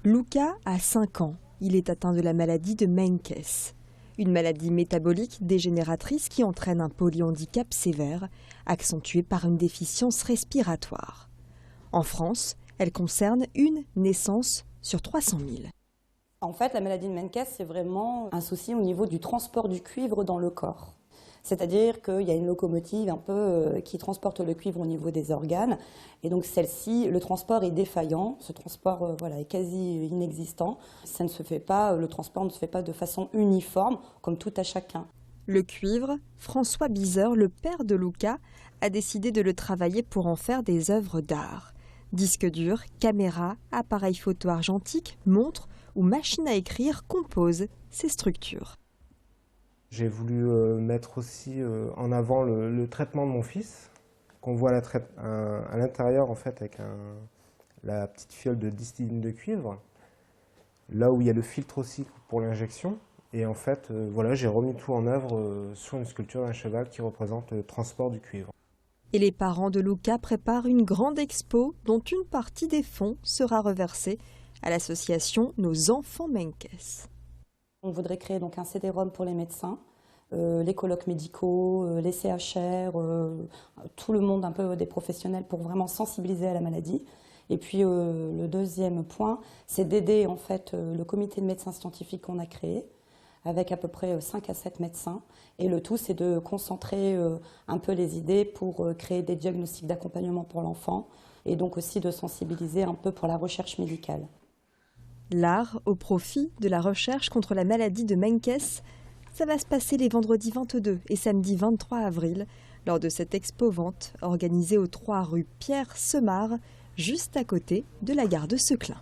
Luca a 5 ans. Il est atteint de la maladie de Menkès, une maladie métabolique dégénératrice qui entraîne un polyhandicap sévère, accentué par une déficience respiratoire. En France, elle concerne une naissance sur 300 000. En fait, la maladie de Menkès, c'est vraiment un souci au niveau du transport du cuivre dans le corps. C'est-à-dire qu'il y a une locomotive un peu qui transporte le cuivre au niveau des organes. Et donc celle-ci, le transport est défaillant. Ce transport est quasi inexistant. Ça ne se fait pas, le transport ne se fait pas de façon uniforme, comme tout à chacun. Le cuivre, François Bizer, le père de Luca, a décidé de le travailler pour en faire des œuvres d'art. Disques durs, caméras, appareils photo argentiques, montres ou machines à écrire composent ces structures. J'ai voulu mettre aussi en avant le traitement de mon fils, qu'on voit à l'intérieur en fait avec la petite fiole de distillines de cuivre, là où il y a le filtre aussi pour l'injection. Et en fait, j'ai remis tout en œuvre sur une sculpture d'un cheval qui représente le transport du cuivre. Et les parents de Luca préparent une grande expo dont une partie des fonds sera reversée à l'association Nos Enfants Menkès. On voudrait créer donc un CD-ROM pour les médecins, les colloques médicaux, les CHR, tout le monde un peu des professionnels pour vraiment sensibiliser à la maladie. Et puis le deuxième point, c'est d'aider en fait le comité de médecins scientifiques qu'on a créé, avec à peu près 5 à 7 médecins. Et le tout, c'est de concentrer un peu les idées pour créer des diagnostics d'accompagnement pour l'enfant et donc aussi de sensibiliser un peu pour la recherche médicale. L'art au profit de la recherche contre la maladie de Menkès, ça va se passer les vendredis 22 et samedi 23 avril lors de cette expo-vente organisée aux 3 rue Pierre Semard, juste à côté de la gare de Seclin.